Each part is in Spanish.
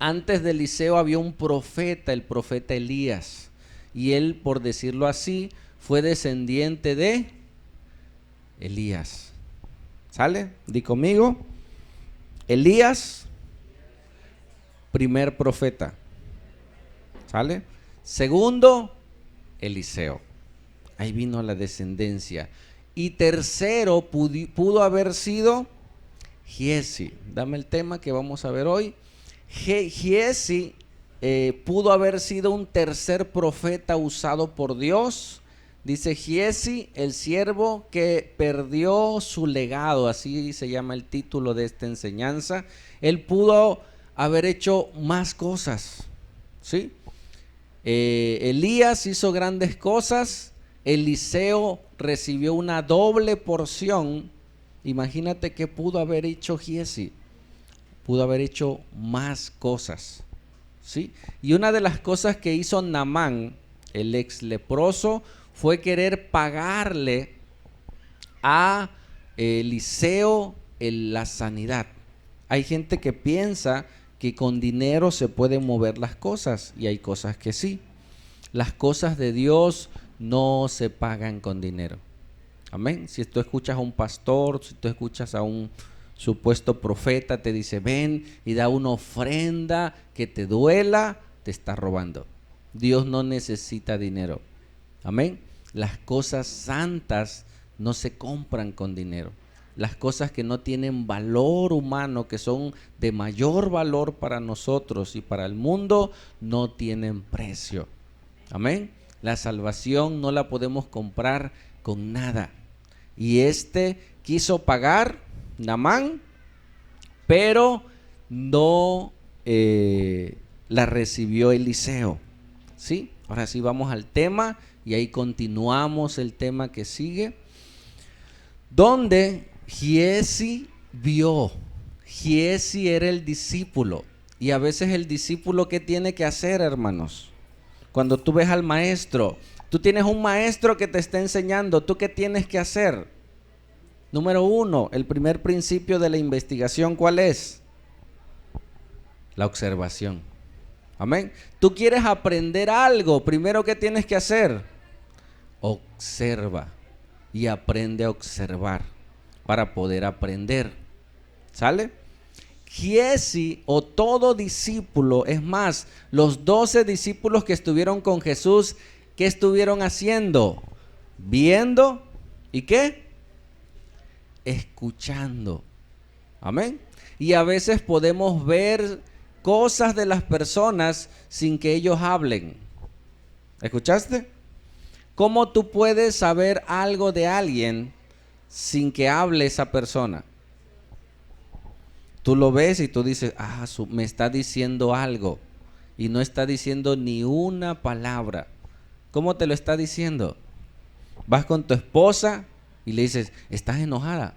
antes de Eliseo había un profeta, el profeta Elías. Y él, por decirlo así, fue descendiente de Elías. ¿Sale? Di conmigo. Elías, primer profeta. ¿Sale? Segundo, Eliseo. Ahí vino la descendencia. Y tercero pudo haber sido Giesi. Dame el tema que vamos a ver hoy. Giesi pudo haber sido un tercer profeta usado por Dios. Dice Giesi, el siervo que perdió su legado, así se llama el título de esta enseñanza. Él pudo haber hecho más cosas, ¿sí? Elías hizo grandes cosas, Eliseo recibió una doble porción. Imagínate que pudo haber hecho Giesi, pudo haber hecho más cosas, ¿sí? Y una de las cosas que hizo Naamán, el ex leproso, fue querer pagarle a Eliseo la sanidad. Hay gente que piensa que con dinero se pueden mover las cosas, y hay cosas que sí. Las cosas de Dios no se pagan con dinero. Amén. Si tú escuchas a un pastor, si tú escuchas a un supuesto profeta, te dice ven y da una ofrenda que te duela, te está robando. Dios no necesita dinero. Amén. Las cosas santas no se compran con dinero. Las cosas que no tienen valor humano, que son de mayor valor para nosotros y para el mundo, no tienen precio. Amén. La salvación no la podemos comprar con nada. Y quiso pagar, Naamán, pero no la recibió Eliseo. ¿Sí? Ahora sí vamos al tema y ahí continuamos el tema que sigue. Donde Giesi vio. Giesi era el discípulo. Y a veces el discípulo, ¿qué tiene que hacer, hermanos? Cuando tú ves al maestro, tú tienes un maestro que te está enseñando, ¿tú qué tienes que hacer? Número 1, el primer principio de la investigación, ¿cuál es? La observación. Amén. Tú quieres aprender algo, primero ¿qué tienes que hacer? Observa y aprende a observar para poder aprender. ¿Sale? Giesi o todo discípulo, es más, los 12 discípulos que estuvieron con Jesús, ¿qué estuvieron haciendo? Viendo y ¿qué? Escuchando. Amén. Y a veces podemos ver cosas de las personas sin que ellos hablen. ¿Escuchaste? ¿Cómo tú puedes saber algo de alguien sin que hable esa persona? Tú lo ves y tú dices, me está diciendo algo, y no está diciendo ni una palabra. ¿Cómo te lo está diciendo? Vas con tu esposa y le dices, ¿estás enojada?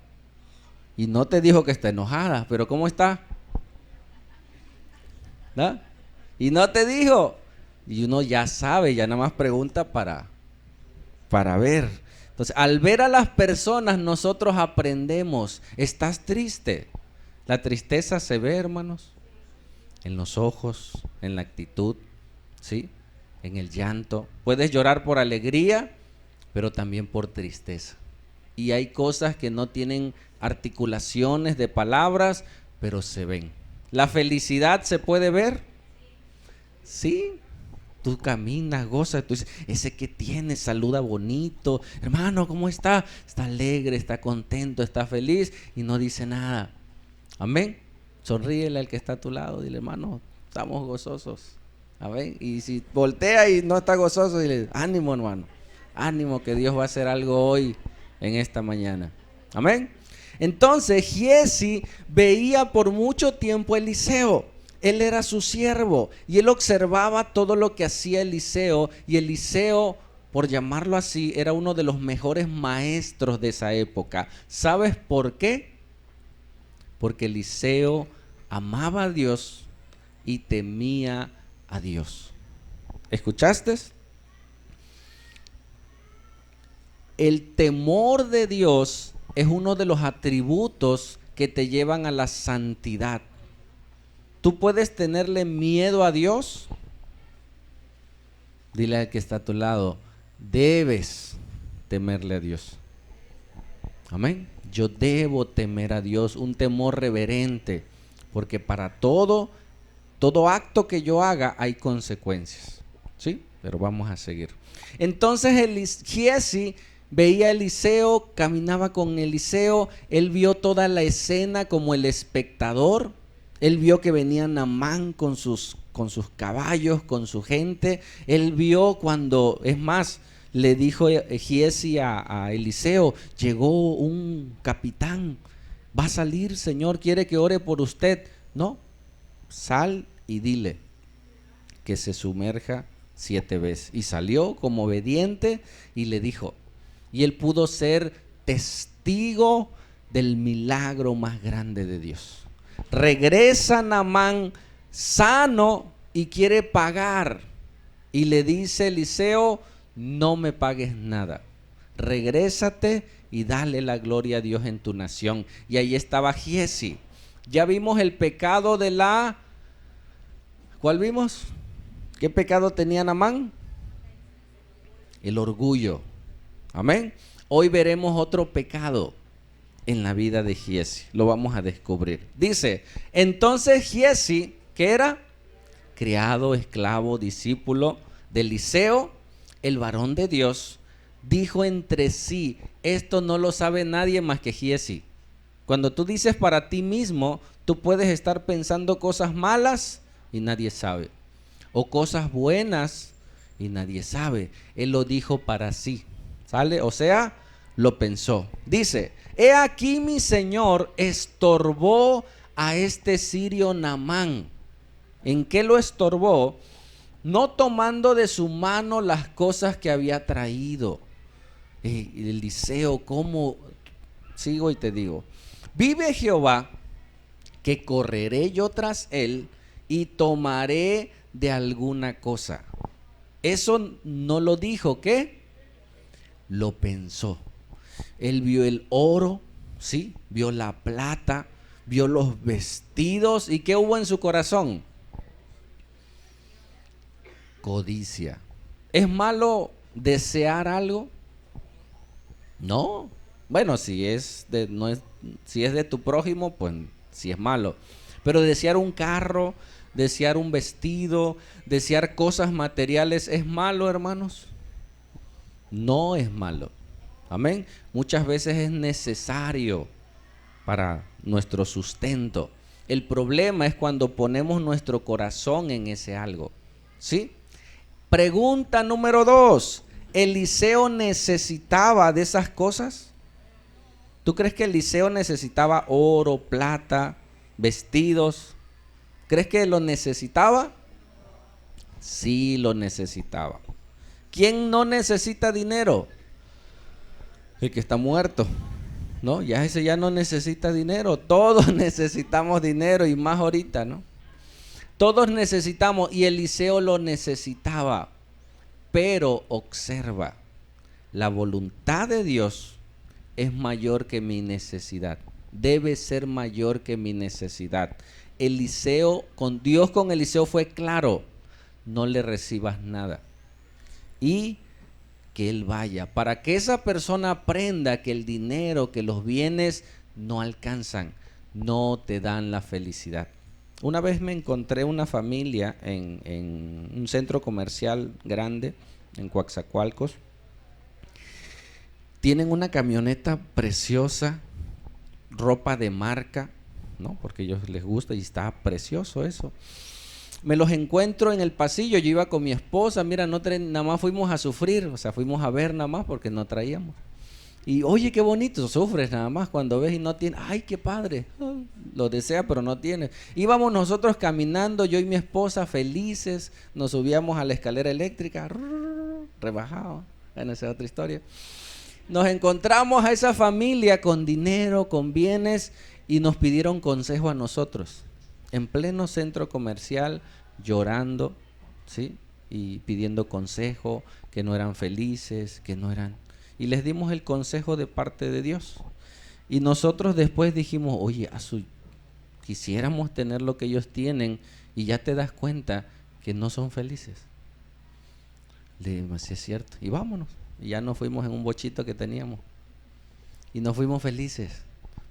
Y no te dijo que está enojada, pero ¿cómo está? ¿No? Y no te dijo. Y uno ya sabe, ya nada más pregunta para ver. Entonces, al ver a las personas, nosotros aprendemos. ¿Estás triste? La tristeza se ve, hermanos, en los ojos, en la actitud, ¿sí? En el llanto. Puedes llorar por alegría, pero también por tristeza. Y hay cosas que no tienen articulaciones de palabras, pero se ven. ¿La felicidad se puede ver? Sí. Tú caminas, gozas, tú dices, ese que tiene, saluda bonito. Hermano, ¿cómo está? Está alegre, está contento, está feliz y no dice nada. Amén. Sonríele al que está a tu lado, dile, hermano, estamos gozosos. Amén. Y si voltea y no está gozoso, dile, ánimo, hermano. Ánimo, que Dios va a hacer algo hoy en esta mañana. Amén. Entonces, Giesi veía por mucho tiempo a Eliseo. Él era su siervo y él observaba todo lo que hacía Eliseo. Y Eliseo, por llamarlo así, era uno de los mejores maestros de esa época. ¿Sabes por qué? Porque Eliseo amaba a Dios y temía a Dios. ¿Escuchaste? El temor de Dios es uno de los atributos que te llevan a la santidad. ¿Tú puedes tenerle miedo a Dios? Dile al que está a tu lado, debes temerle a Dios. Amén. Yo debo temer a Dios, un temor reverente, porque para todo acto que yo haga hay consecuencias. ¿Sí? Pero vamos a seguir. Entonces Giezi veía a Eliseo, caminaba con Eliseo, él vio toda la escena como el espectador, él vio que venía Naamán con sus caballos, con su gente, él vio cuando, es más, le dijo Giezi a Eliseo, llegó un capitán, va a salir, Señor, quiere que ore por usted. No, sal y dile que se sumerja 7 veces. Y salió como obediente y le dijo, y él pudo ser testigo del milagro más grande de Dios. Regresa Naamán sano y quiere pagar. Y le dice Eliseo, no me pagues nada. Regrésate y dale la gloria a Dios en tu nación. Y ahí estaba Giezi. Ya vimos el pecado de la... ¿Cuál vimos? ¿Qué pecado tenía Naamán? El orgullo. Amén. Hoy veremos otro pecado en la vida de Giezi. Lo vamos a descubrir. Dice, entonces Giezi, ¿qué era? Criado, esclavo, discípulo de Eliseo, el varón de Dios, dijo entre sí, esto no lo sabe nadie más que Giezi. Cuando tú dices para ti mismo, tú puedes estar pensando cosas malas y nadie sabe, o cosas buenas y nadie sabe. Él lo dijo para sí, ¿sale? O sea, lo pensó. Dice, he aquí mi señor estorbó a este sirio Naamán. ¿En qué lo estorbó? No tomando de su mano las cosas que había traído. Eliseo, ¿cómo? Sigo y te digo, vive Jehová, que correré yo tras él y tomaré de alguna cosa. Eso no lo dijo, ¿qué? Lo pensó. Él vio el oro, ¿sí? Vio la plata, vio los vestidos. ¿Y qué hubo en su corazón? Codicia. ¿Es malo desear algo? No. Bueno, si es de tu prójimo, pues sí es malo. Pero desear un carro, desear un vestido, desear cosas materiales, ¿es malo, hermanos? No es malo. Amén. Muchas veces es necesario para nuestro sustento. El problema es cuando ponemos nuestro corazón en ese algo. ¿Sí? Pregunta número 2. ¿Eliseo necesitaba de esas cosas? ¿Tú crees que Eliseo necesitaba oro, plata, vestidos? ¿Crees que lo necesitaba? Sí lo necesitaba. ¿Quién no necesita dinero? El que está muerto. No, ya ese ya no necesita dinero. Todos necesitamos dinero y más ahorita, ¿no? Todos necesitamos y Eliseo lo necesitaba. Pero observa, la voluntad de Dios es mayor que mi necesidad. Debe ser mayor que mi necesidad. Eliseo, con Eliseo fue claro, no le recibas nada. Y que él vaya, para que esa persona aprenda que el dinero, que los bienes no alcanzan, no te dan la felicidad. Una vez me encontré una familia en un centro comercial grande, en Coatzacoalcos. Tienen una camioneta preciosa, ropa de marca, ¿no? Porque a ellos les gusta y está precioso eso. Me los encuentro en el pasillo, yo iba con mi esposa, mira, nada más fuimos a sufrir, o sea, fuimos a ver nada más porque no traíamos. Y oye, qué bonito, sufres nada más cuando ves y no tienes, ay, qué padre, lo desea pero no tienes. Íbamos nosotros caminando, yo y mi esposa felices, nos subíamos a la escalera eléctrica, rebajado, bueno, esa es otra historia. Nos encontramos a esa familia con dinero, con bienes y nos pidieron consejo a nosotros. En pleno centro comercial, llorando, ¿sí? Y pidiendo consejo, que no eran felices, que no eran... Y les dimos el consejo de parte de Dios. Y nosotros después dijimos, oye, Quisiéramos tener lo que ellos tienen y ya te das cuenta que no son felices. Le digo, sí es cierto. Y vámonos. Y ya nos fuimos en un bochito que teníamos. Y nos fuimos felices.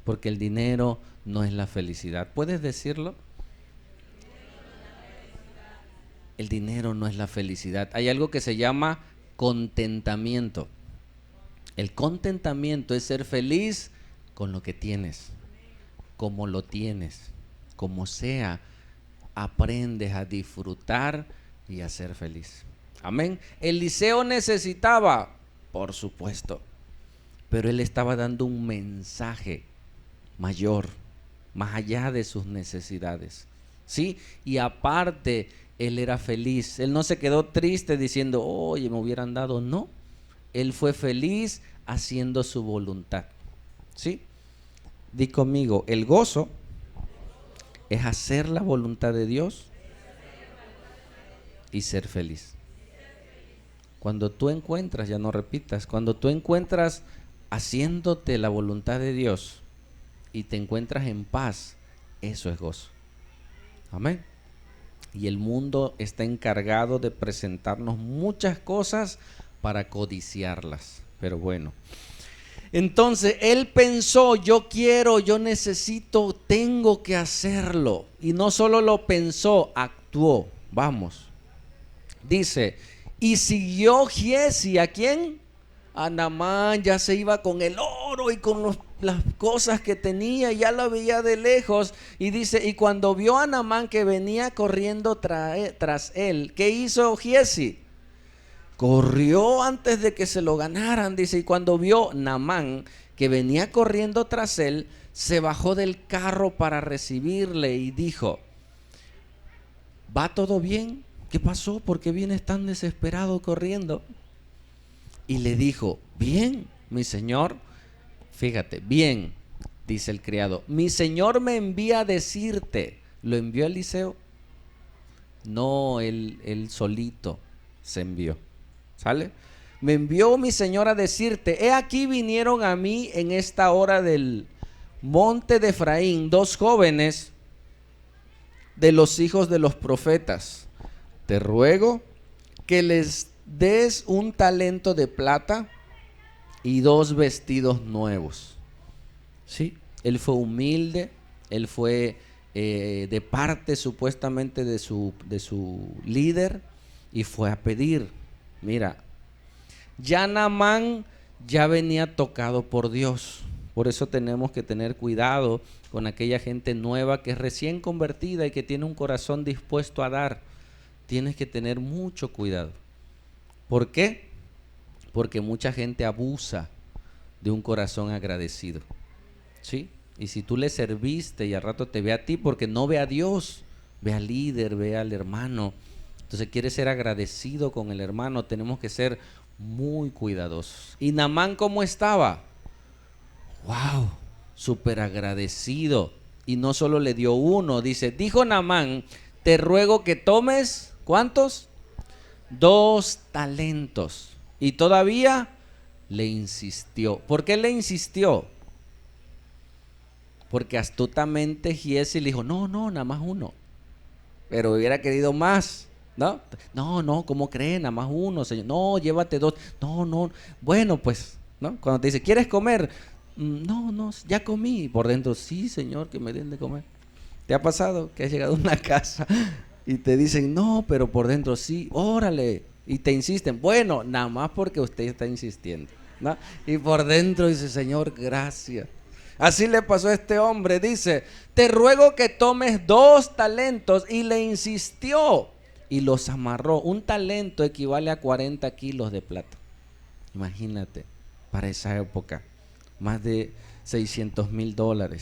Porque el dinero no es la felicidad. ¿Puedes decirlo? El dinero no es la felicidad. Hay algo que se llama contentamiento. El contentamiento es ser feliz con lo que tienes, como lo tienes, como sea. Aprendes a disfrutar y a ser feliz. Amén. Eliseo necesitaba, por supuesto, pero él estaba dando un mensaje mayor, más allá de sus necesidades. ¿Sí? Y aparte, él era feliz. Él no se quedó triste diciendo, oye, me hubieran dado. No. Él fue feliz haciendo su voluntad. ¿Sí? Di conmigo, el gozo es hacer la voluntad de Dios y ser feliz. Cuando tú encuentras, ya no repitas, cuando tú encuentras haciéndote la voluntad de Dios y te encuentras en paz, eso es gozo. Amén. Y el mundo está encargado de presentarnos muchas cosas para codiciarlas. Pero bueno. Entonces él pensó, yo quiero, yo necesito, tengo que hacerlo. Y no solo lo pensó, actuó. Vamos. Dice, y siguió Giezi, ¿a quién? A Naamán. Ya se iba con el oro y con las cosas que tenía, ya lo veía de lejos. Y dice, y cuando vio a Naamán que venía corriendo tras él, ¿qué hizo Giezi? Corrió antes de que se lo ganaran, dice, y cuando vio Naamán que venía corriendo tras él, se bajó del carro para recibirle y dijo, ¿va todo bien? ¿Qué pasó? ¿Por qué vienes tan desesperado corriendo? Y le dijo, bien, mi señor. Fíjate, bien, dice el criado, mi señor me envía a decirte. ¿Lo envió Eliseo? No, él solito se envió. ¿Sale? Me envió mi señor a decirte, he aquí vinieron a mí en esta hora del monte de Efraín 2 jóvenes de los hijos de los profetas. Te ruego que les des un talento de plata y 2 vestidos nuevos. ¿Sí? Él fue humilde, él fue de parte supuestamente de su líder y fue a pedir. Mira, ya Naamán ya venía tocado por Dios. Por eso tenemos que tener cuidado con aquella gente nueva que es recién convertida y que tiene un corazón dispuesto a dar. Tienes que tener mucho cuidado. ¿Por qué? Porque mucha gente abusa de un corazón agradecido. ¿Sí? Y si tú le serviste y al rato te ve a ti, porque no ve a Dios, ve al líder, ve al hermano. Entonces quiere ser agradecido con el hermano, tenemos que ser muy cuidadosos. ¿Y Naamán cómo estaba? ¡Wow! Súper agradecido. Y no solo le dio uno, dijo Naamán, te ruego que tomes, ¿cuántos? 2 talentos. Y todavía le insistió. ¿Por qué le insistió? Porque astutamente Giezi le dijo, no, nada más 1. Pero hubiera querido más. No, ¿cómo creen? Nada más 1, señor. No, llévate 2. No. Bueno, pues, ¿no? Cuando te dice, ¿quieres comer? No, ya comí. Por dentro, sí, señor, que me den de comer. ¿Te ha pasado que has llegado a una casa y te dicen, no, pero por dentro, sí, órale? Y te insisten, bueno, nada más porque usted está insistiendo, ¿no? Y por dentro dice, Señor, gracias. Así le pasó a este hombre, dice, te ruego que tomes 2 talentos, y le insistió y los amarró. Un talento equivale a 40 kilos de plata. Imagínate, para esa época, más de $600,000.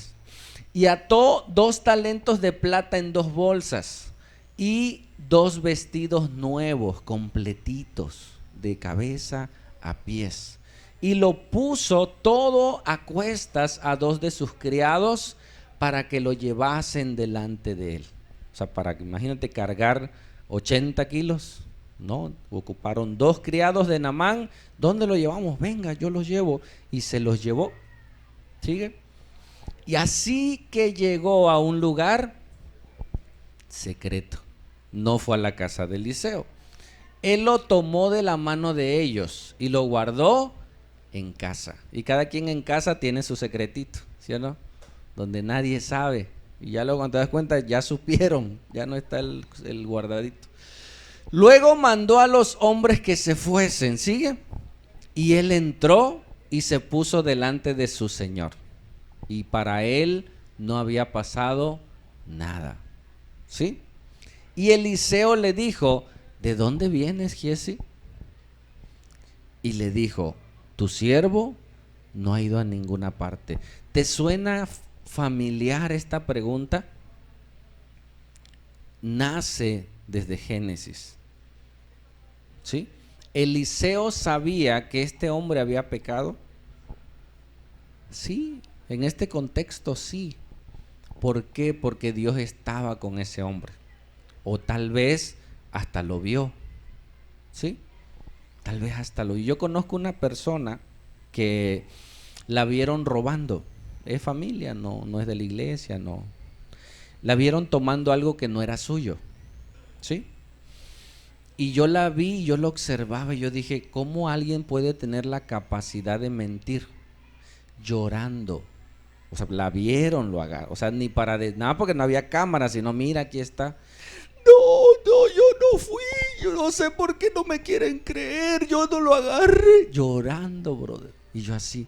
Y ató 2 talentos de plata en 2 bolsas y 2 vestidos nuevos, completitos, de cabeza a pies. Y lo puso todo a cuestas a 2 de sus criados para que lo llevasen delante de él. O sea, para que, imagínate, cargar 80 kilos, ¿no? Ocuparon 2 criados de Naamán. ¿Dónde lo llevamos? Venga, yo los llevo. Y se los llevó. ¿Sigue? Y así que llegó a un lugar secreto. No fue a la casa de Eliseo. Él lo tomó de la mano de ellos y lo guardó en casa. Y cada quien en casa tiene su secretito, ¿sí o no? Donde nadie sabe. Y ya luego cuando te das cuenta, ya supieron, ya no está el guardadito. Luego mandó a los hombres que se fuesen, ¿sigue? Y él entró y se puso delante de su señor. Y para él no había pasado nada, ¿sí? Y Eliseo le dijo, ¿de dónde vienes, Giesi? Y le dijo, tu siervo no ha ido a ninguna parte. ¿Te suena familiar esta pregunta? Nace desde Génesis, ¿sí? Eliseo sabía que este hombre había pecado. Sí, en este contexto sí. ¿Por qué? Porque Dios estaba con ese hombre. O tal vez hasta lo vio, ¿sí? Tal vez hasta lo vio. Yo conozco una persona que la vieron robando. Es familia, no es de la iglesia, no. La vieron tomando algo que no era suyo, ¿sí? Y yo la vi, yo lo observaba y yo dije, ¿cómo alguien puede tener la capacidad de mentir llorando? O sea, la vieron, lo agarraron. O sea, ni para nada porque no había cámara, sino mira, aquí está. No, yo no fui, yo no sé por qué no me quieren creer, yo no lo agarré. Llorando, brother. Y yo así,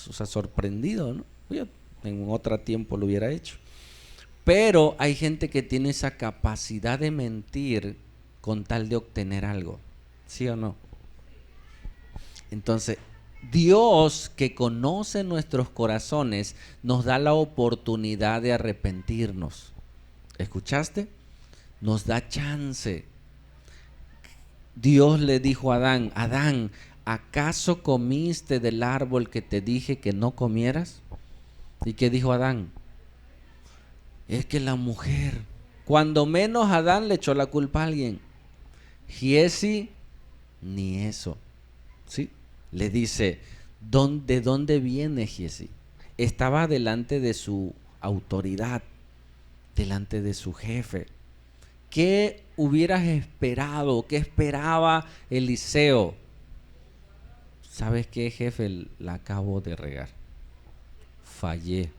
o sea, sorprendido, ¿no? Yo en otro tiempo lo hubiera hecho. Pero hay gente que tiene esa capacidad de mentir con tal de obtener algo, ¿sí o no? Entonces, Dios, que conoce nuestros corazones, nos da la oportunidad de arrepentirnos. ¿Escuchaste? Nos da chance. Dios le dijo a Adán, Adán, ¿acaso comiste del árbol que te dije que no comieras? ¿Y qué dijo Adán? Es que la mujer, cuando menos Adán le echó la culpa a alguien. Giesi, ni eso, ¿sí? Le dice, ¿de dónde viene Giesi? Estaba delante de su autoridad, delante de su jefe. ¿Qué hubieras esperado? ¿Qué esperaba Eliseo? ¿Sabes qué, jefe? La acabo de regar. Fallé.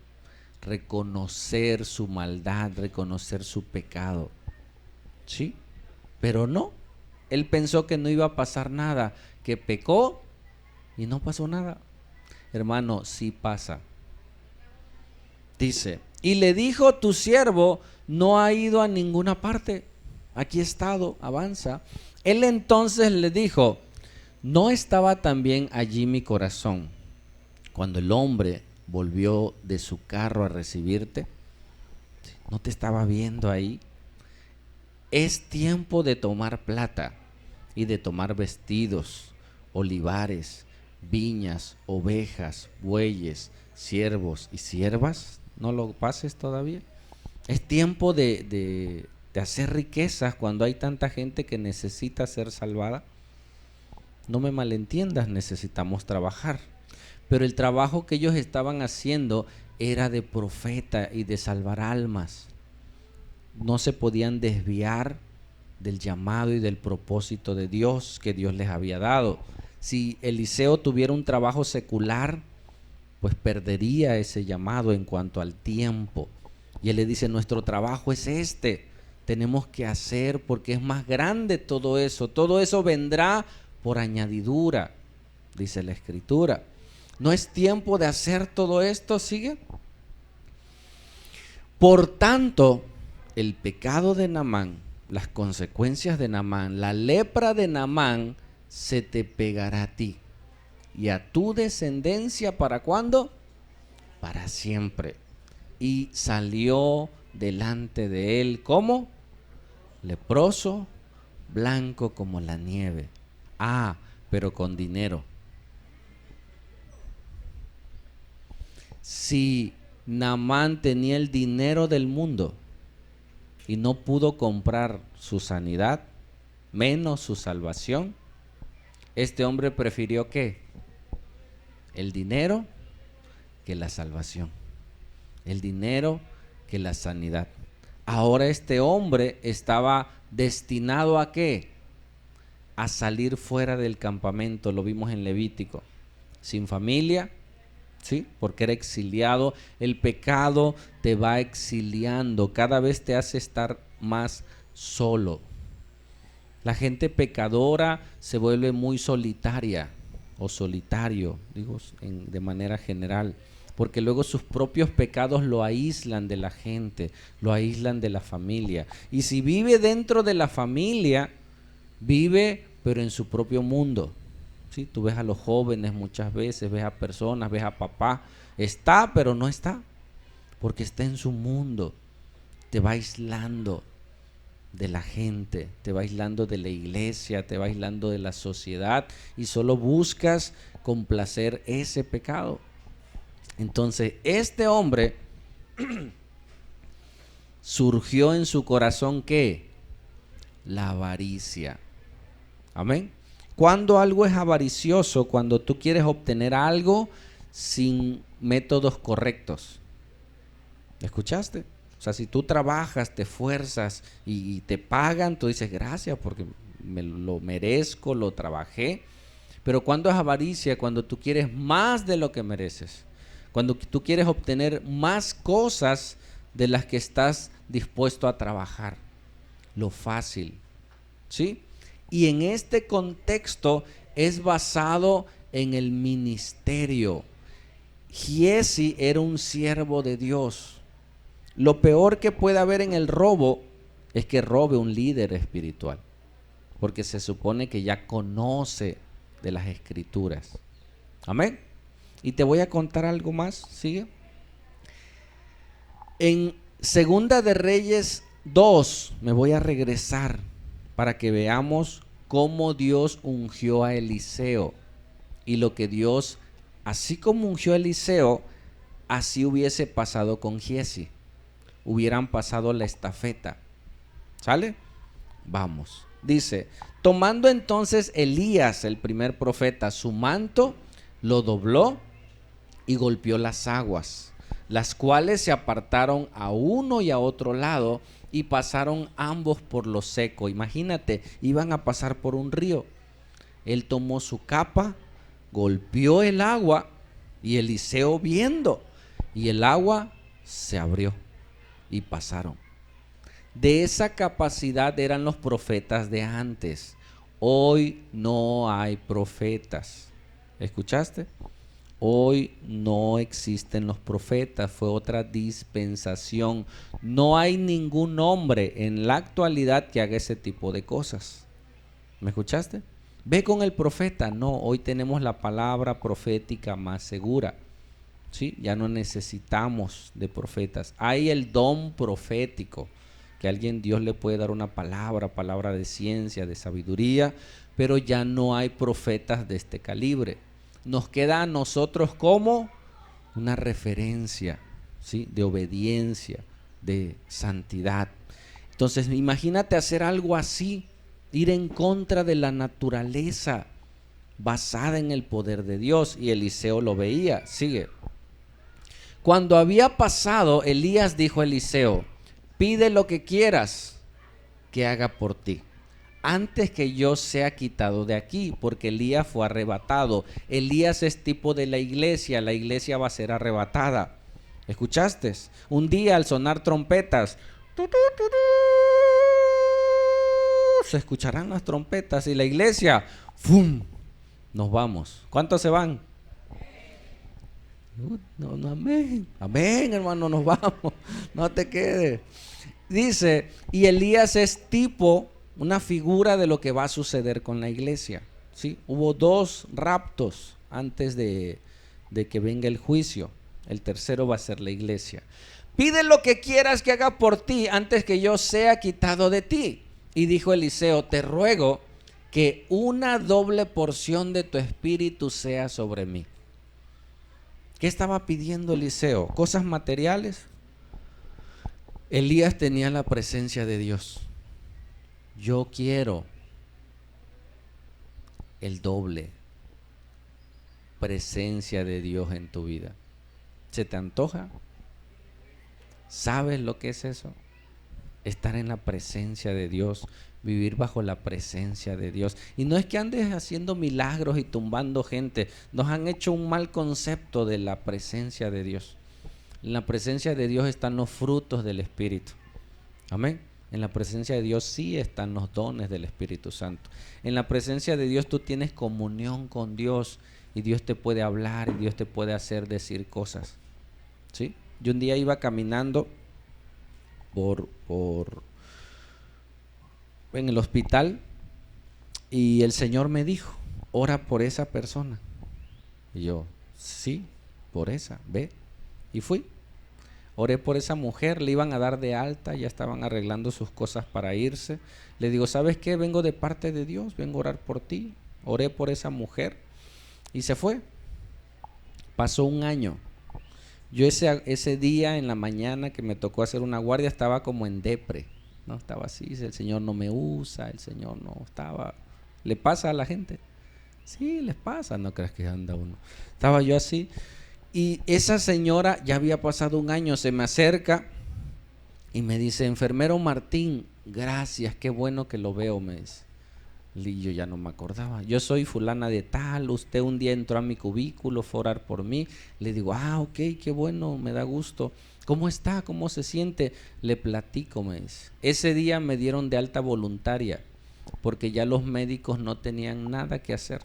Reconocer su maldad, reconocer su pecado. ¿Sí? Pero no. Él pensó que no iba a pasar nada, que pecó y no pasó nada. Hermano, sí pasa. Dice, y le dijo, tu siervo no ha ido a ninguna parte. Aquí ha estado, avanza. Él entonces le dijo, ¿no estaba también allí mi corazón cuando el hombre volvió de su carro a recibirte? ¿No te estaba viendo ahí? Es tiempo de tomar plata y de tomar vestidos, olivares, viñas, ovejas, bueyes, siervos y siervas. ¿No lo pases todavía? Es tiempo de hacer riquezas cuando hay tanta gente que necesita ser salvada. No me malentiendas, necesitamos trabajar. Pero el trabajo que ellos estaban haciendo era de profeta y de salvar almas. No se podían desviar del llamado y del propósito de Dios que Dios les había dado. Si Eliseo tuviera un trabajo secular, pues perdería ese llamado en cuanto al tiempo. Y él le dice, nuestro trabajo es este, tenemos que hacer porque es más grande todo eso vendrá por añadidura, dice la Escritura. No es tiempo de hacer todo esto, ¿sigue? Por tanto, el pecado de Naamán, las consecuencias de Naamán, la lepra de Naamán se te pegará a ti y a tu descendencia. ¿Para cuándo? Para siempre. Y salió delante de él como leproso, blanco como la nieve. Pero con dinero. Si Naamán tenía el dinero del mundo y no pudo comprar su sanidad, menos su salvación, este hombre prefirió ¿qué? El dinero que la salvación. el dinero que la sanidad. Ahora este hombre estaba destinado ¿a qué? A salir fuera del campamento, lo vimos en Levítico, sin familia, ¿sí? Porque era exiliado. El pecado te va exiliando, cada vez te hace estar más solo. La gente pecadora se vuelve muy solitaria o solitario, digo de manera general, porque luego sus propios pecados lo aíslan de la gente, lo aíslan de la familia. Y si vive dentro de la familia, vive pero en su propio mundo. ¿Sí? Tú ves a los jóvenes muchas veces, ves a personas, ves a papá, está pero no está, porque está en su mundo, te va aislando de la gente, te va aislando de la iglesia, te va aislando de la sociedad y solo buscas complacer ese pecado. Entonces este hombre surgió en su corazón ¿qué? La avaricia. Amén. Cuando algo es avaricioso, cuando tú quieres obtener algo sin métodos correctos. ¿Escuchaste? O sea, si tú trabajas, te esfuerzas y te pagan, tú dices gracias porque me lo merezco, lo trabajé. Pero cuando es avaricia, cuando tú quieres más de lo que mereces, cuando tú quieres obtener más cosas de las que estás dispuesto a trabajar, lo fácil, ¿sí? Y en este contexto es basado en el ministerio. Giezi era un siervo de Dios. Lo peor que puede haber en el robo es que robe un líder espiritual, porque se supone que ya conoce de las escrituras. Amén. Y te voy a contar algo más, sigue. En Segunda de Reyes 2 me voy a regresar para que veamos cómo Dios ungió a Eliseo y lo que Dios, así como ungió a Eliseo, así hubiese pasado con Giezi. Hubieran pasado la estafeta. ¿Sale? Vamos. Dice, tomando entonces Elías, el primer profeta, su manto, lo dobló y golpeó las aguas, las cuales se apartaron a uno y a otro lado y pasaron ambos por lo seco. Imagínate, iban a pasar por un río. Él tomó su capa, golpeó el agua y Eliseo viendo, y el agua se abrió y pasaron. De esa capacidad eran los profetas de antes. Hoy no hay profetas. ¿Escuchaste? Hoy no existen los profetas, fue otra dispensación. No hay ningún hombre en la actualidad que haga ese tipo de cosas. ¿Me escuchaste? Ve con el profeta. No, hoy tenemos la palabra profética más segura. ¿Sí? Ya no necesitamos de profetas. Hay el don profético, que alguien Dios le puede dar una palabra de ciencia, de sabiduría, pero ya no hay profetas de este calibre. Nos queda a nosotros como una referencia, ¿sí? De obediencia, de santidad. Entonces, imagínate hacer algo así, ir en contra de la naturaleza basada en el poder de Dios. Y Eliseo lo veía. Sigue. Cuando había pasado, Elías dijo a Eliseo, pide lo que quieras que haga por ti, antes que yo sea quitado de aquí, porque Elías fue arrebatado. Elías es tipo de la iglesia va a ser arrebatada. ¿Escuchaste? Un día al sonar trompetas, se escucharán las trompetas y la iglesia, ¡fum!, nos vamos. ¿Cuántos se van? No, amén. Amén, hermano, nos vamos. No te quedes. Dice, y Elías es tipo, una figura de lo que va a suceder con la iglesia. ¿Sí? Hubo 2 raptos antes de que venga el juicio. El tercero va a ser la iglesia. Pide lo que quieras que haga por ti antes que yo sea quitado de ti. Y dijo Eliseo, te ruego que una doble porción de tu espíritu sea sobre mí. ¿Qué estaba pidiendo Eliseo? ¿Cosas materiales? Elías tenía la presencia de Dios. Yo quiero el doble presencia de Dios en tu vida. ¿Se te antoja? ¿Sabes lo que es eso? Estar en la presencia de Dios, vivir bajo la presencia de Dios. Y no es que andes haciendo milagros y tumbando gente. Nos han hecho un mal concepto de la presencia de Dios. En la presencia de Dios están los frutos del Espíritu. Amén. En la presencia de Dios sí están los dones del Espíritu Santo. En la presencia de Dios tú tienes comunión con Dios y Dios te puede hablar y Dios te puede hacer decir cosas. ¿Sí? Yo un día iba caminando en el hospital y el Señor me dijo, ora por esa persona. Y yo, sí, por esa, ve. Y fui. Oré por esa mujer, le iban a dar de alta, ya estaban arreglando sus cosas para irse. Le digo, ¿sabes qué? Vengo de parte de Dios, vengo a orar por ti. Oré por esa mujer y se fue. Pasó un año. Yo ese día en la mañana que me tocó hacer una guardia estaba como en depre, ¿no? Estaba así, el Señor no me usa, el Señor no estaba. ¿Le pasa a la gente? Sí, les pasa, no creas que anda uno. Estaba yo así. Y esa señora, ya había pasado un año, se me acerca y me dice, enfermero Martín, gracias, qué bueno que lo veo, me dice. Y yo ya no me acordaba. Yo soy fulana de tal, usted un día entró a mi cubículo, fue a orar por mí. Le digo, ok, qué bueno, me da gusto. ¿Cómo está? ¿Cómo se siente? Le platico, me dice. Ese día me dieron de alta voluntaria, porque ya los médicos no tenían nada que hacer.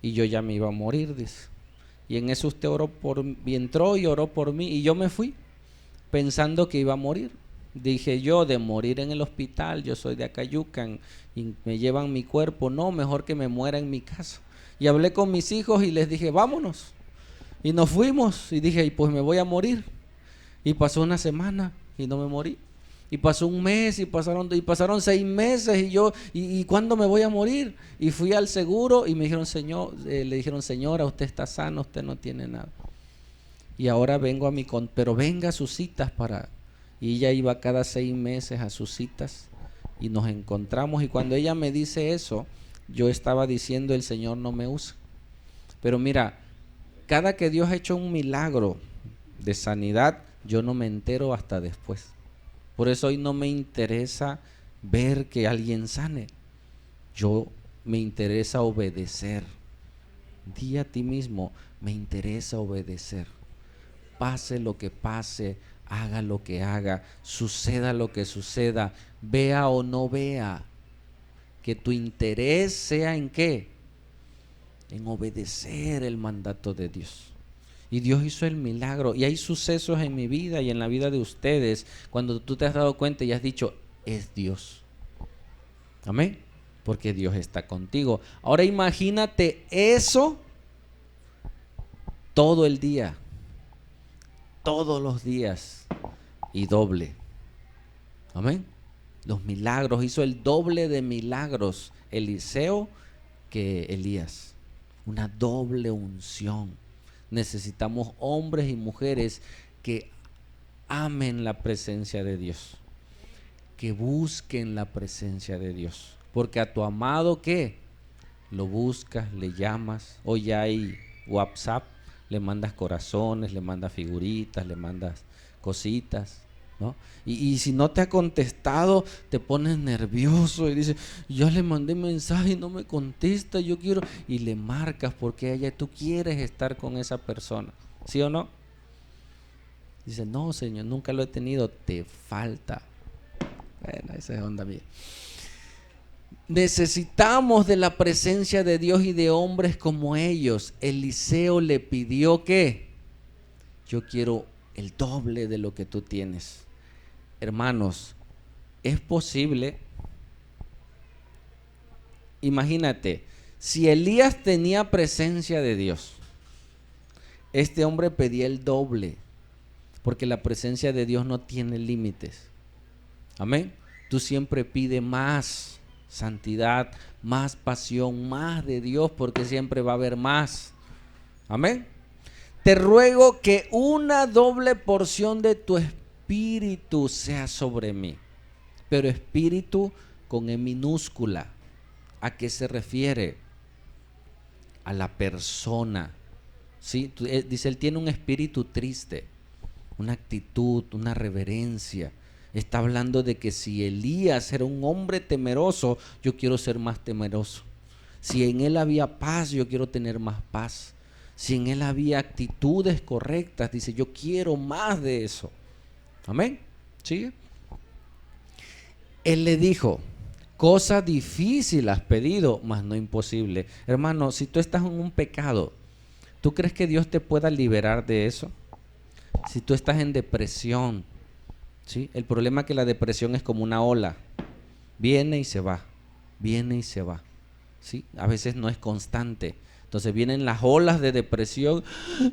Y yo ya me iba a morir, dice. Y en eso usted oró por mí, y entró y oró por mí, y yo me fui pensando que iba a morir. Dije yo, de morir en el hospital, yo soy de Acayucan y me llevan mi cuerpo, no, mejor que me muera en mi casa. Y hablé con mis hijos y les dije, vámonos. Y nos fuimos y dije, pues me voy a morir. Y pasó una semana y no me morí. Y pasó un mes y pasaron 6 meses y yo, ¿y cuándo me voy a morir? Y fui al seguro y me dijeron, le dijeron, señora, usted está sana, usted no tiene nada. Y ahora vengo pero venga a sus citas y ella iba cada 6 meses a sus citas y nos encontramos, y cuando ella me dice eso, yo estaba diciendo, el Señor no me usa. Pero mira, cada que Dios ha hecho un milagro de sanidad, yo no me entero hasta después. Por eso hoy no me interesa ver que alguien sane. Me interesa obedecer. Di a ti mismo, me interesa obedecer. Pase lo que pase, haga lo que haga, suceda lo que suceda, vea o no vea, que tu interés sea en ¿qué? En obedecer el mandato de Dios. Y Dios hizo el milagro, y hay sucesos en mi vida y en la vida de ustedes cuando tú te has dado cuenta y has dicho, es Dios. Amén, porque Dios está contigo. Ahora imagínate eso todo el día, todos los días y doble. Amén. Los milagros, hizo el doble de milagros Eliseo que Elías. Una doble unción. Necesitamos hombres y mujeres que amen la presencia de Dios, que busquen la presencia de Dios, porque a tu amado, ¿qué? Lo buscas, le llamas, o ya hay WhatsApp, le mandas corazones, le mandas figuritas, le mandas cositas, ¿no? Y si no te ha contestado, te pones nervioso y dices, yo le mandé mensaje y no me contesta, yo quiero, y le marcas porque tú quieres estar con esa persona, ¿sí o no? Dice, no, Señor, nunca lo he tenido, te falta. Bueno, esa es onda mía. Necesitamos de la presencia de Dios y de hombres como ellos. Eliseo le pidió que yo quiero el doble de lo que tú tienes. Hermanos, es posible. Imagínate, si Elías tenía presencia de Dios, este hombre pedía el doble, porque la presencia de Dios no tiene límites. Amén. Tú siempre pides más santidad, más pasión, más de Dios, porque siempre va a haber más. Amén. Te ruego que una doble porción de tu espíritu sea sobre mí. Pero espíritu con E minúscula. ¿A qué se refiere? A la persona. ¿Sí? Dice, él tiene un espíritu triste. una actitud, una reverencia. Está hablando de que si Elías era un hombre temeroso, yo quiero ser más temeroso. Si en él había paz, yo quiero tener más paz. Si en él había actitudes correctas, dice, yo quiero más de eso. Amén. ¿Sigue? Él le dijo, cosa difícil has pedido, mas no imposible. Hermano, si tú estás en un pecado, ¿tú crees que Dios te pueda liberar de eso? Si tú estás en depresión, ¿sí? El problema es que la depresión es como una ola. Viene y se va, viene y se va, ¿sí? A veces no es constante. Entonces vienen las olas de depresión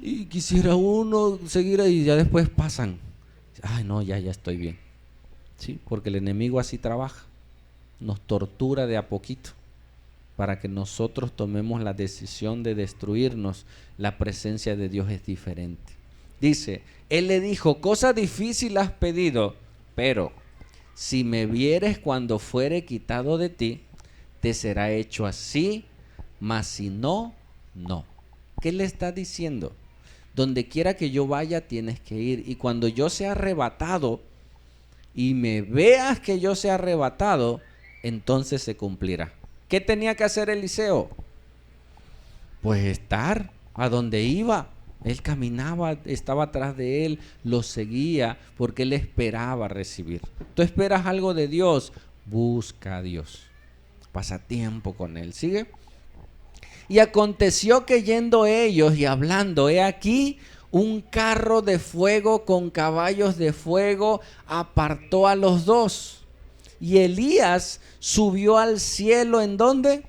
y quisiera uno seguir ahí y ya después pasan. Ay, no, ya estoy bien. ¿Sí? Porque el enemigo así trabaja. Nos tortura de a poquito para que nosotros tomemos la decisión de destruirnos. La presencia de Dios es diferente. Dice, él le dijo, cosa difícil has pedido, pero si me vieres cuando fuere quitado de ti, te será hecho así, mas si no, no. ¿Qué le está diciendo? Donde quiera que yo vaya tienes que ir, y cuando yo sea arrebatado y me veas que yo sea arrebatado, entonces se cumplirá. ¿Qué tenía que hacer Eliseo? Pues estar a donde iba. Él caminaba, estaba atrás de él, lo seguía porque él esperaba recibir. Tú esperas algo de Dios, busca a Dios, pasa tiempo con él. ¿Sigue? Y aconteció que yendo ellos y hablando, he aquí un carro de fuego con caballos de fuego apartó a los dos. Y Elías subió al cielo, ¿en dónde?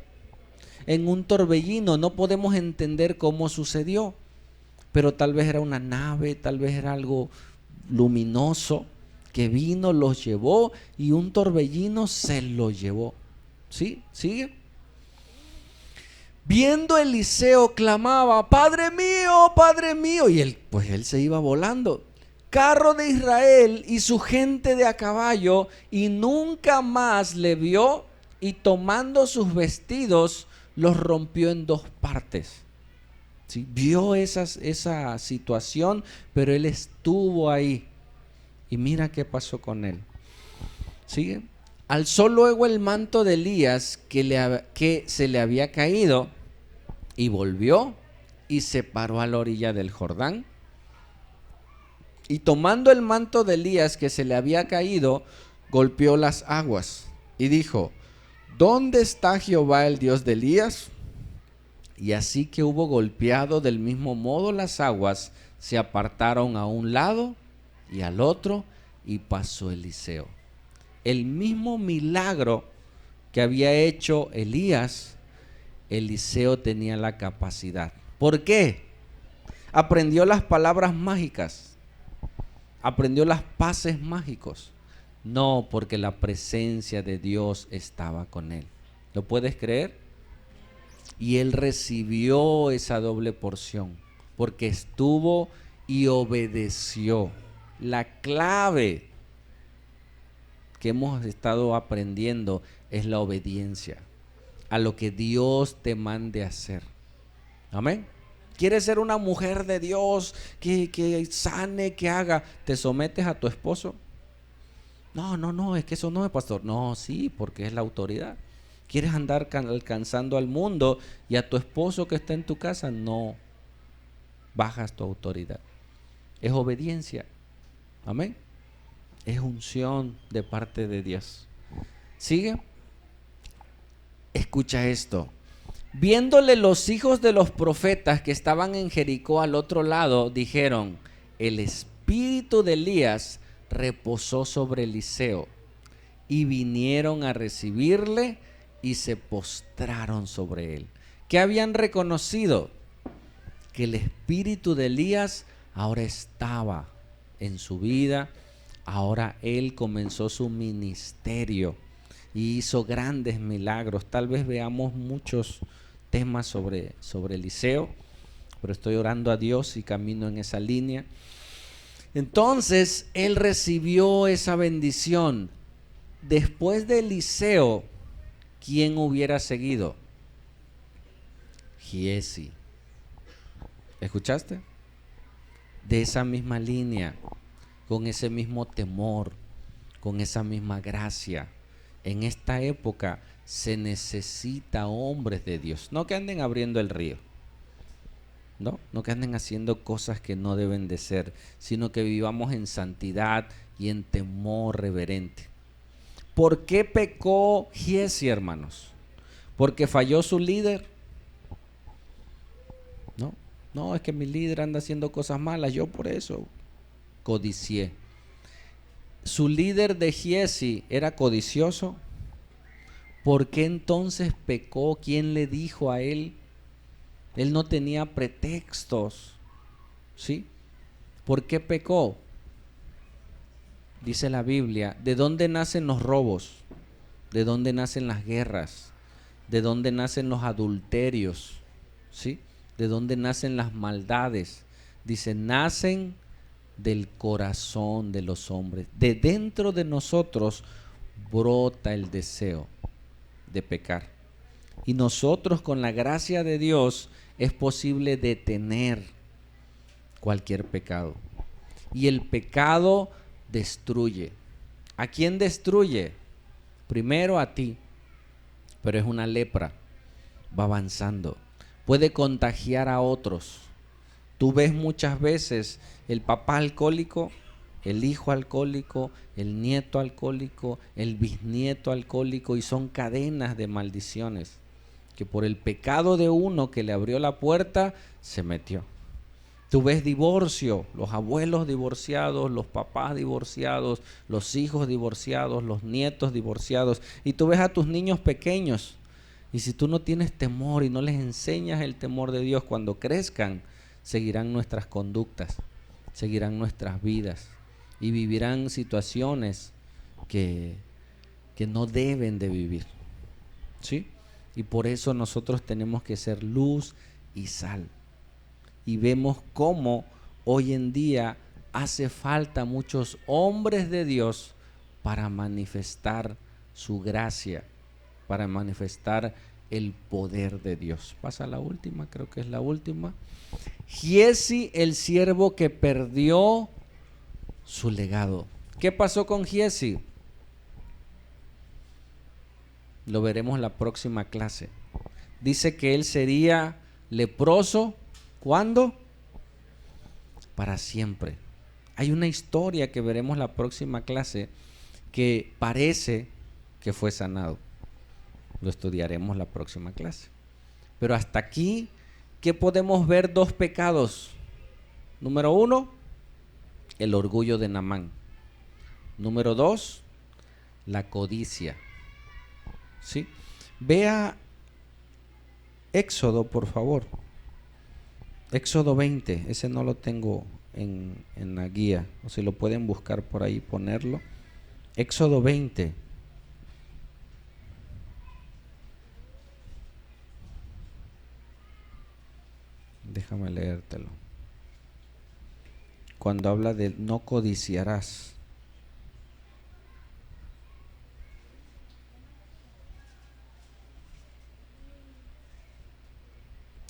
En un torbellino. No podemos entender cómo sucedió, pero tal vez era una nave, tal vez era algo luminoso que vino, los llevó y un torbellino se lo llevó. ¿Sí? ¿Sigue? Viendo Eliseo clamaba, Padre mío, y él se iba volando. Carro de Israel y su gente de a caballo, y nunca más le vio, y tomando sus vestidos los rompió en dos partes. ¿Sí? Vio esa situación, pero él estuvo ahí. Y mira qué pasó con él. ¿Sigue? Alzó luego el manto de Elías que se le había caído, y volvió y se paró a la orilla del Jordán. Y tomando el manto de Elías que se le había caído, golpeó las aguas y dijo, ¿dónde está Jehová el Dios de Elías? Y así que hubo golpeado del mismo modo las aguas, se apartaron a un lado y al otro, y pasó Eliseo. El mismo milagro que había hecho Elías, Eliseo tenía la capacidad. ¿Por qué? Aprendió las palabras mágicas, aprendió las pases mágicos. No, porque la presencia de Dios estaba con él. ¿Lo puedes creer? Y él recibió esa doble porción, porque estuvo y obedeció. La clave que hemos estado aprendiendo es la obediencia a lo que Dios te mande hacer. Amén. ¿Quieres ser una mujer de Dios que sane, que haga? ¿Te sometes a tu esposo? No, es que eso no es, pastor. No, sí, porque es la autoridad. ¿Quieres andar alcanzando al mundo y a tu esposo que está en tu casa? No, bajas tu autoridad. Es obediencia. Amén. Es unción de parte de Dios. ¿Sigue? Escucha esto. Viéndole los hijos de los profetas que estaban en Jericó al otro lado, dijeron, el espíritu de Elías reposó sobre Eliseo. Y vinieron a recibirle y se postraron sobre él. ¿Qué habían reconocido? Que el espíritu de Elías ahora estaba en su vida. Ahora él comenzó su ministerio y hizo grandes milagros. Tal vez veamos muchos temas sobre Eliseo, pero estoy orando a Dios y camino en esa línea. Entonces él recibió esa bendición. Después de Eliseo, ¿quién hubiera seguido? Giezi. ¿Escuchaste? De esa misma línea. con ese mismo temor, con esa misma gracia. En esta época se necesita hombres de Dios, no que anden abriendo el río, no que anden haciendo cosas que no deben de ser, sino que vivamos en santidad y en temor reverente. ¿Por qué pecó Giezi, hermanos? ¿Porque falló su líder? No, es que mi líder anda haciendo cosas malas, yo por eso codicié. ¿Su líder de Giezi era codicioso? ¿Por qué entonces pecó? ¿Quién le dijo a él? Él no tenía pretextos, ¿sí? ¿Por qué pecó? Dice la Biblia, ¿de dónde nacen los robos? ¿De dónde nacen las guerras? ¿De dónde nacen los adulterios? ¿Sí? ¿De dónde nacen las maldades? Dice, nacen del corazón de los hombres. De dentro de nosotros brota el deseo de pecar. Y nosotros, con la gracia de Dios, es posible detener cualquier pecado. Y el pecado destruye. ¿A quién destruye? Primero a ti, pero es una lepra, va avanzando, puede contagiar a otros. Tú ves muchas veces el papá alcohólico, el hijo alcohólico, el nieto alcohólico, el bisnieto alcohólico, y son cadenas de maldiciones que por el pecado de uno que le abrió la puerta se metió. Tú ves divorcio, los abuelos divorciados, los papás divorciados, los hijos divorciados, los nietos divorciados, y tú ves a tus niños pequeños, y si tú no tienes temor y no les enseñas el temor de Dios, cuando crezcan, seguirán nuestras conductas, seguirán nuestras vidas, y vivirán situaciones que no deben de vivir, ¿sí? Y por eso nosotros tenemos que ser luz y sal. Y vemos cómo hoy en día hace falta muchos hombres de Dios para manifestar su gracia, para manifestar el poder de Dios. Pasa la última, creo que es la última. Giezi, el siervo que perdió su legado. ¿Qué pasó con Giezi? Lo veremos la próxima clase. Dice que él sería leproso. ¿Cuándo? Para siempre. Hay una historia que veremos la próxima clase que parece que fue sanado. Lo estudiaremos la próxima clase. Pero hasta aquí, ¿qué podemos ver? Dos pecados. Número 1, el orgullo de Naamán. Número 2, la codicia. ¿Sí? Vea Éxodo, por favor. Éxodo 20, ese no lo tengo en la guía, o si lo pueden buscar por ahí, ponerlo. Éxodo 20. Déjame leértelo. Cuando habla de no codiciarás.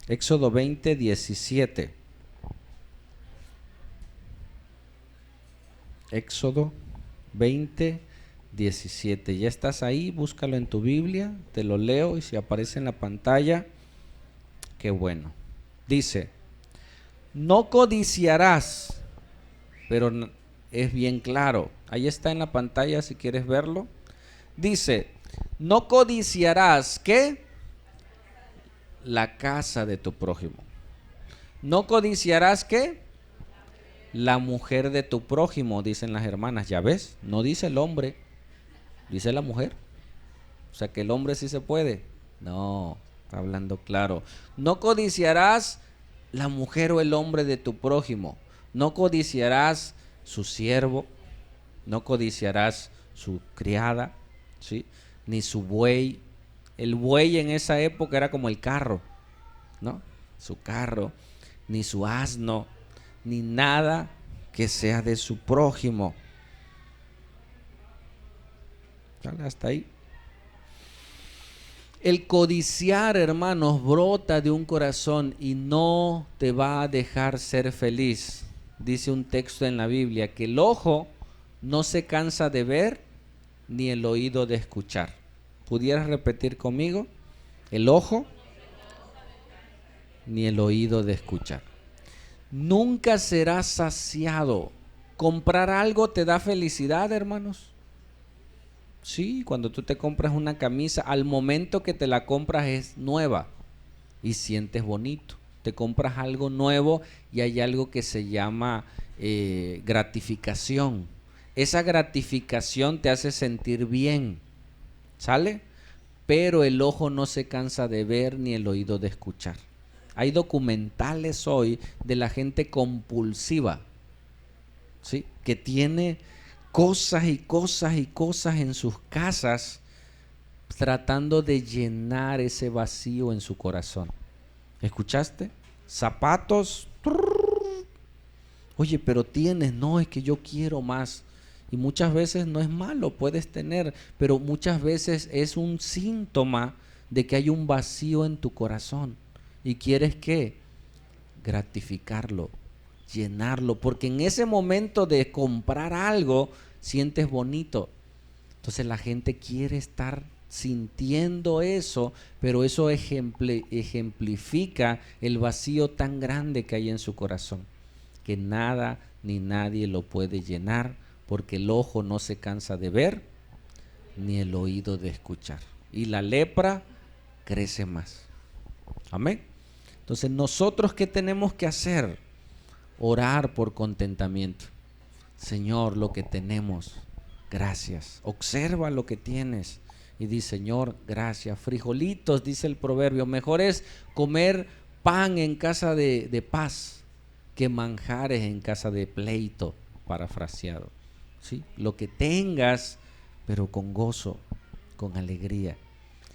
Éxodo 20, 17. Éxodo 20, 17. Ya estás ahí, búscalo en tu Biblia, te lo leo, y si aparece en la pantalla, qué bueno. Dice, no codiciarás, pero es bien claro. Ahí está en la pantalla si quieres verlo. Dice, no codiciarás, ¿qué? La casa de tu prójimo. No codiciarás, ¿qué? La mujer de tu prójimo, dicen las hermanas. Ya ves, no dice el hombre, dice la mujer. O sea que el hombre sí se puede. No, está hablando claro. No codiciarás la mujer o el hombre de tu prójimo. No codiciarás su siervo. No codiciarás su criada, ¿sí? Ni su buey. El buey en esa época era como el carro, ¿no? Su carro, ni su asno, ni nada que sea de su prójimo. ¿Sale hasta ahí? El codiciar, hermanos, brota de un corazón y no te va a dejar ser feliz. dice un texto en la Biblia, que el ojo no se cansa de ver ni el oído de escuchar. ¿Pudieras repetir conmigo? El ojo ni el oído de escuchar. Nunca serás saciado. ¿Comprar algo te da felicidad, hermanos? Sí, cuando tú te compras una camisa, al momento que te la compras es nueva y sientes bonito. Te compras algo nuevo y hay algo que se llama gratificación. Esa gratificación te hace sentir bien, ¿sale? Pero el ojo no se cansa de ver ni el oído de escuchar. Hay documentales hoy de la gente compulsiva, ¿sí? Que tiene cosas y cosas y cosas en sus casas tratando de llenar ese vacío en su corazón. ¿Escuchaste? Zapatos. Oye, pero tienes, no, es que yo quiero más. Y muchas veces no es malo, puedes tener, pero muchas veces es un síntoma de que hay un vacío en tu corazón. ¿Y quieres qué? Gratificarlo, llenarlo, porque en ese momento de comprar algo sientes bonito. Entonces la gente quiere estar sintiendo eso, pero eso ejemplifica el vacío tan grande que hay en su corazón, que nada ni nadie lo puede llenar, porque el ojo no se cansa de ver, ni el oído de escuchar. Y la lepra crece más. Amén. Entonces, ¿nosotros qué tenemos que hacer? Orar por contentamiento. Señor, lo que tenemos, gracias. Observa lo que tienes y di, Señor, gracias. Frijolitos, dice el proverbio, mejor es comer pan en casa de paz que manjares en casa de pleito, parafraseado. ¿Sí? Lo que tengas, pero con gozo, con alegría.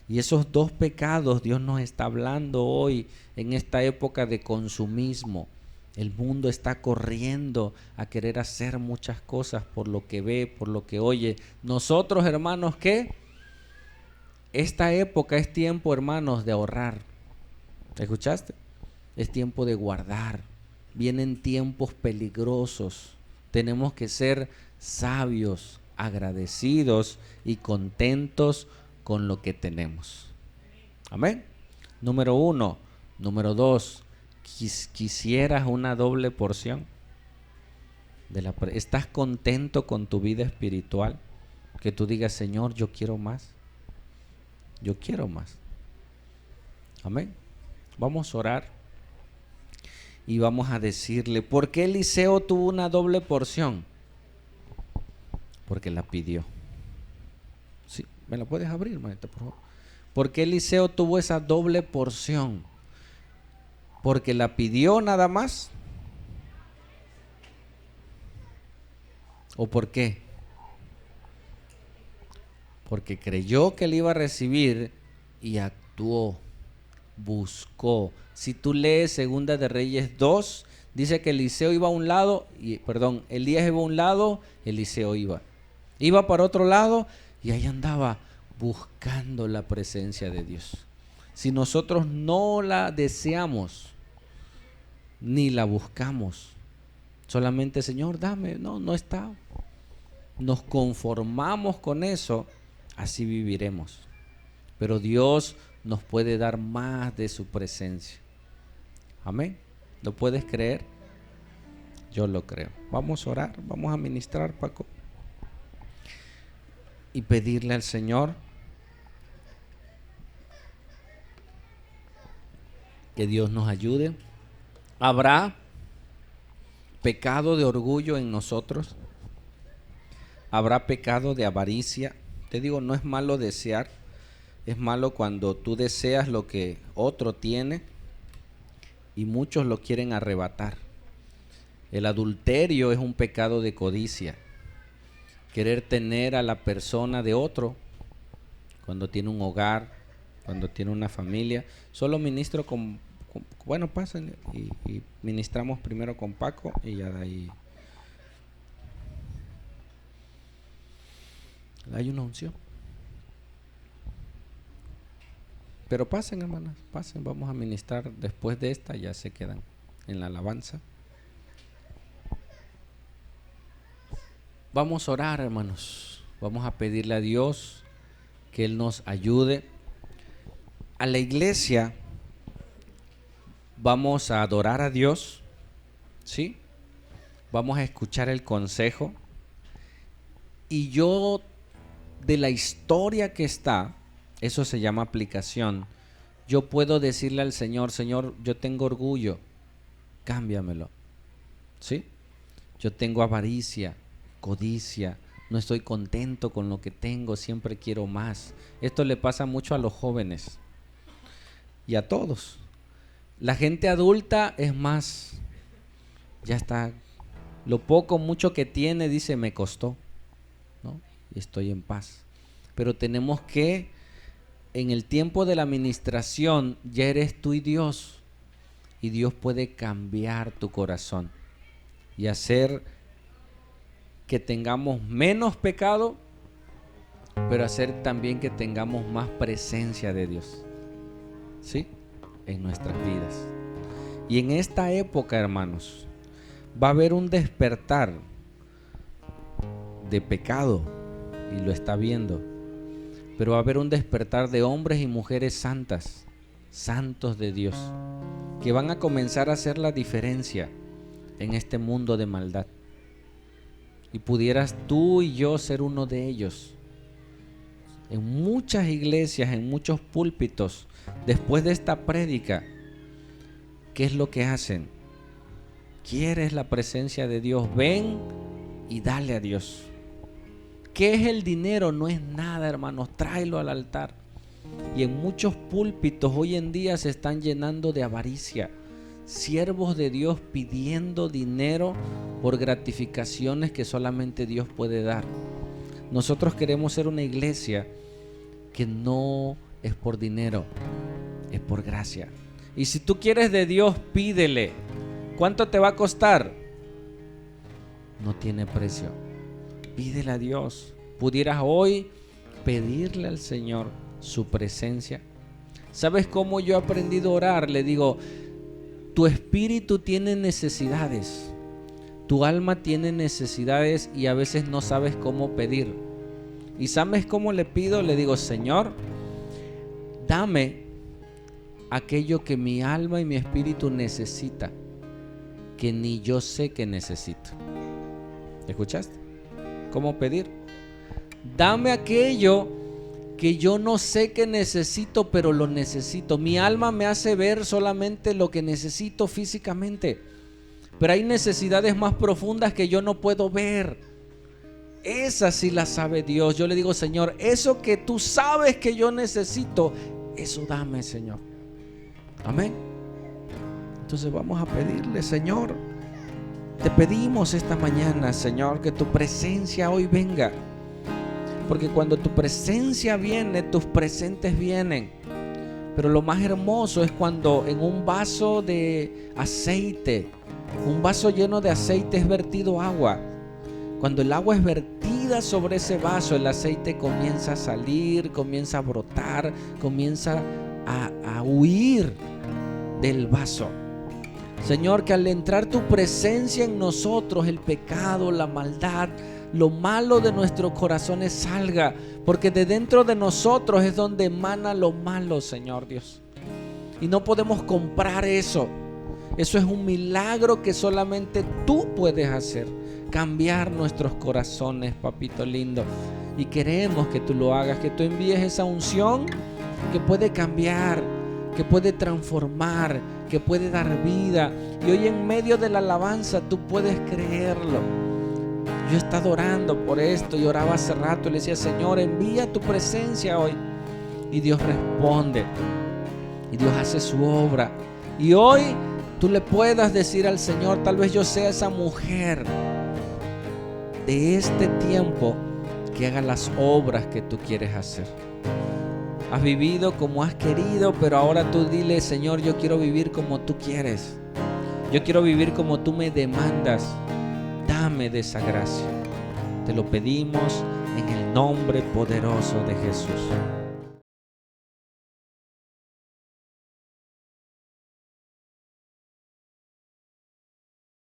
Y esos dos pecados Dios nos está hablando hoy en esta época de consumismo. El mundo está corriendo a querer hacer muchas cosas por lo que ve, por lo que oye. Nosotros, hermanos, ¿qué? Esta época es tiempo, hermanos, de ahorrar. ¿Escuchaste? Es tiempo de guardar. Vienen tiempos peligrosos. Tenemos que ser sabios, agradecidos y contentos con lo que tenemos. Amén. Número 1. Número 2. ¿Quisieras una doble porción? ¿Estás contento con tu vida espiritual? Que tú digas, Señor, yo quiero más. Yo quiero más. Amén. Vamos a orar y vamos a decirle, ¿por qué Eliseo tuvo una doble porción? Porque la pidió. Sí, ¿me la puedes abrir, maestra, por favor? ¿Por qué Eliseo tuvo esa doble porción? ¿Porque la pidió nada más? ¿O por qué? Porque creyó que le iba a recibir y actuó, buscó. Si tú lees Segunda de Reyes 2, dice que Eliseo iba a un lado, Elías iba a un lado, Eliseo iba. Iba para otro lado y ahí andaba buscando la presencia de Dios. Si nosotros no la deseamos, ni la buscamos, solamente, Señor, dame, no está. Nos conformamos con eso, así viviremos. Pero Dios nos puede dar más de su presencia. Amén. ¿Lo puedes creer? Yo lo creo. Vamos a orar, vamos a ministrar, Paco, y pedirle al Señor que Dios nos ayude. ¿Habrá pecado de orgullo en nosotros? ¿Habrá pecado de avaricia? Te digo, no es malo desear. Es malo cuando tú deseas lo que otro tiene y muchos lo quieren arrebatar. El adulterio es un pecado de codicia. Querer tener a la persona de otro cuando tiene un hogar, cuando tiene una familia. Solo ministro bueno, pasen y ministramos primero con Paco y ya de ahí hay una unción. Pero pasen, hermanas, pasen, vamos a ministrar después de esta, ya se quedan en la alabanza. Vamos a orar, hermanos. Vamos a pedirle a Dios que Él nos ayude. A la iglesia vamos a adorar a Dios, ¿sí? Vamos a escuchar el consejo. Y yo, de la historia que está, eso se llama aplicación, yo puedo decirle al Señor: Señor, yo tengo orgullo, cámbiamelo, ¿sí? Yo tengo avaricia, codicia, no estoy contento con lo que tengo, siempre quiero más. Esto le pasa mucho a los jóvenes y a todos. La gente adulta es más, ya está, lo poco, mucho que tiene, dice, me costó, ¿no? Y estoy en paz. Pero tenemos que, en el tiempo de la administración, ya eres tú y Dios puede cambiar tu corazón y hacer que tengamos menos pecado, pero hacer también que tengamos más presencia de Dios, ¿sí? En nuestras vidas. Y en esta época, hermanos, va a haber un despertar de pecado, y lo está viendo, pero va a haber un despertar de hombres y mujeres santas, santos de Dios, que van a comenzar a hacer la diferencia en este mundo de maldad. Y pudieras tú y yo ser uno de ellos. En muchas iglesias, en muchos púlpitos, después de esta prédica, ¿qué es lo que hacen? ¿Quieres la presencia de Dios? Ven y dale a Dios. ¿Qué es el dinero? No es nada, hermanos, tráelo al altar. Y en muchos púlpitos hoy en día se están llenando de avaricia. Siervos de Dios pidiendo dinero por gratificaciones que solamente Dios puede dar. Nosotros queremos ser una iglesia que no es por dinero, es por gracia. Y si tú quieres de Dios, pídele. ¿Cuánto te va a costar? No tiene precio. Pídele a Dios. ¿Pudieras hoy pedirle al Señor su presencia? ¿Sabes cómo yo he aprendido a orar? Le digo: tu espíritu tiene necesidades, tu alma tiene necesidades y a veces no sabes cómo pedir. ¿Y sabes cómo le pido? Le digo: Señor, dame aquello que mi alma y mi espíritu necesita, que ni yo sé que necesito. ¿Escuchaste? ¿Cómo pedir? Dame aquello que yo no sé que necesito, pero lo necesito. Mi alma me hace ver solamente lo que necesito físicamente, pero hay necesidades más profundas que yo no puedo ver. Esas sí las sabe Dios. Yo le digo: Señor, eso que tú sabes que yo necesito, eso dame, Señor. Amén. Entonces vamos a pedirle: Señor, te pedimos esta mañana, Señor, que tu presencia hoy venga. Porque cuando tu presencia viene, tus presentes vienen. Pero lo más hermoso es cuando en un vaso de aceite, un vaso lleno de aceite, es vertido agua. Cuando el agua es vertida sobre ese vaso, el aceite comienza a salir, comienza a brotar, comienza a huir del vaso. Señor, que al entrar tu presencia en nosotros, el pecado, la maldad, lo malo de nuestros corazones salga, porque de dentro de nosotros es donde emana lo malo, Señor Dios. Y no podemos comprar eso. Eso es un milagro que solamente tú puedes hacer, cambiar nuestros corazones, papito lindo. Y queremos que tú lo hagas, que tú envíes esa unción que puede cambiar, que puede transformar, que puede dar vida. Y hoy en medio de la alabanza tú puedes creerlo. Yo he estado orando por esto y oraba hace rato y le decía: Señor, envía tu presencia hoy. Y Dios responde. Y Dios hace su obra. Y hoy tú le puedas decir al Señor: tal vez yo sea esa mujer de este tiempo que haga las obras que tú quieres hacer. Has vivido como has querido, pero ahora tú dile: Señor, yo quiero vivir como tú quieres. Yo quiero vivir como tú me demandas. Dame de esa gracia. Te lo pedimos en el nombre poderoso de Jesús.